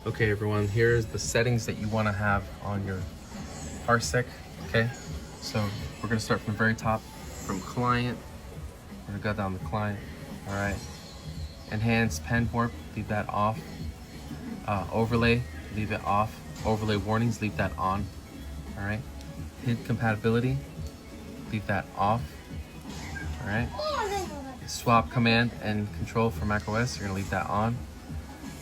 Okay everyone, here's the settings that you want to have on your Parsec. Okay, so we're gonna start from the very top, from client. We're gonna go down the client. All right, enhanced pen warp, leave that off. Overlay, leave it off. Overlay warnings, leave that on. All right, hid compatibility, leave that off. All right, swap command and control for macOS, you're gonna leave that on.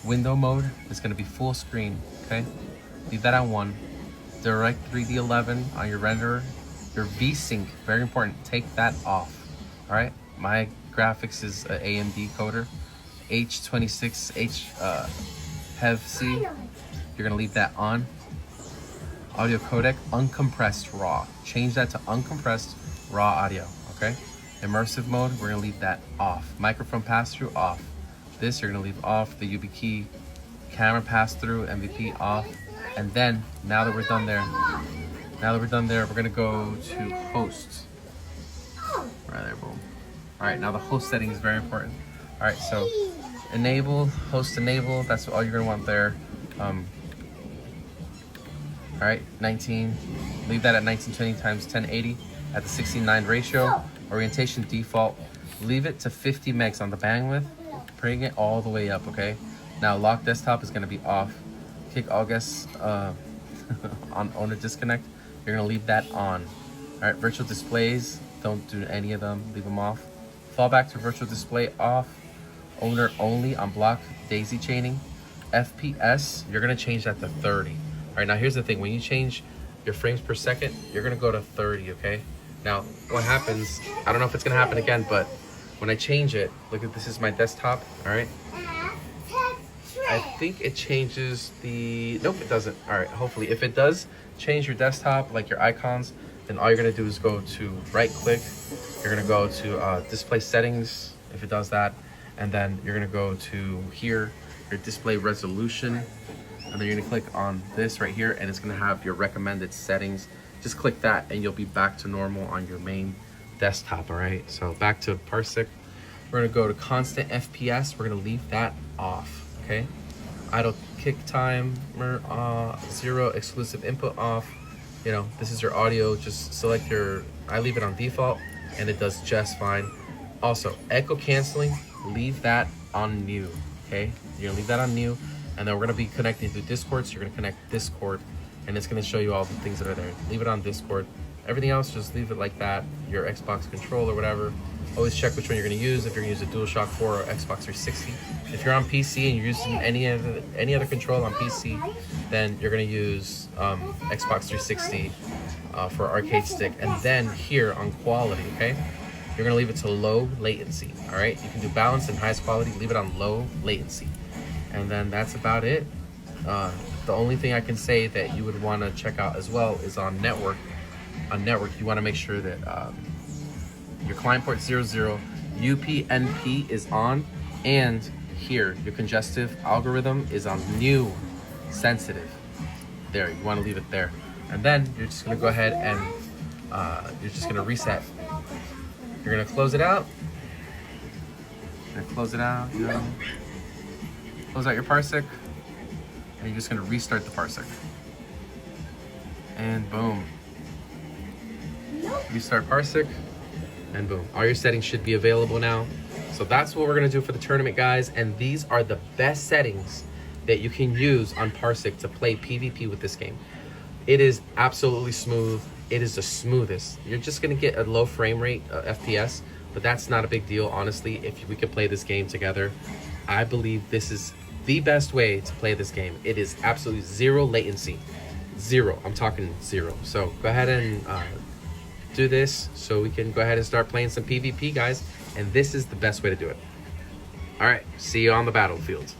Window mode is going to be full screen, okay? Leave that on 1. Direct 3D 11 on your renderer. Your VSync, very important, take that off, all right? My graphics is an AMD coder, H26H PevC. You're going to leave that on. Audio codec, uncompressed raw. Change that to uncompressed raw audio, okay? Immersive mode, we're going to leave that off. Microphone pass-through, off. This you're gonna leave off. The UbiKey camera pass-through, MVP off. And then, now that we're done there, we're gonna go to host. Right there, boom. All right, now the host setting is very important. All right, so enable, host enable, that's all you're gonna want there. All right, 19, leave that at 1920 times 1080 at the 16:9 ratio. Orientation default, leave it to 50 megs on the bandwidth. Bring it all the way up, okay? Now lock desktop is gonna be off. Kick all guests on owner disconnect. You're gonna leave that on. All right, virtual displays, don't do any of them, leave them off. Fallback to virtual display off. Owner only on block daisy chaining. FPS, you're gonna change that to 30. All right, now here's the thing, when you change your frames per second, you're gonna go to 30, okay? Now, what happens, I don't know if it's gonna happen again, but when I change it, look at this is my desktop, all right? I think it changes the, nope, it doesn't. All right, hopefully, if it does change your desktop, like your icons, then all you're gonna do is go to right click. You're gonna go to display settings, if it does that. And then you're gonna go to here, your display resolution. And then you're gonna click on this right here and it's gonna have your recommended settings. Just click that and you'll be back to normal on your main desktop. All right, so back to Parsec. We're gonna go to constant FPS. We're gonna leave that off, okay? Idle kick timer, 0 exclusive input off. You know, this is your audio, just select your, I leave it on default and it does just fine. Also, echo canceling, leave that on new, okay? You're gonna leave that on new and then we're gonna be connecting through Discord, so you're gonna connect Discord and it's gonna show you all the things that are there. Leave it on Discord. Everything else, just leave it like that. Your Xbox controller, whatever. Always check which one you're gonna use, if you're gonna use a DualShock 4 or Xbox 360. If you're on PC and you're using any other control on PC, then you're gonna use Xbox 360 for arcade stick. And then here on quality, okay? You're gonna leave it to low latency, all right? You can do balance and highest quality, leave it on low latency. And then that's about it. The only thing I can say that you would wanna check out as well is on network. On network, you wanna make sure that your client port 00, UPnP is on, and here, your congestive algorithm is on new sensitive. There, you wanna leave it there. And then you're just gonna go ahead and you're just gonna reset. You're gonna close it out. You're gonna close it out, you know. Close out your Parsec, and you're just gonna restart the Parsec. And boom. Restart Parsec, and boom. All your settings should be available now. So that's what we're gonna do for the tournament, guys. And these are the best settings that you can use on Parsec to play PvP with this game. It is absolutely smooth. It is the smoothest. You're just gonna get a low frame rate, FPS, but that's not a big deal, honestly. If we could play this game together, I believe this is the best way to play this game. It is absolutely zero latency. Zero, I'm talking zero. So go ahead and do this so we can go ahead and start playing some PvP, guys. And this is the best way to do it. All right, see you on the battlefield.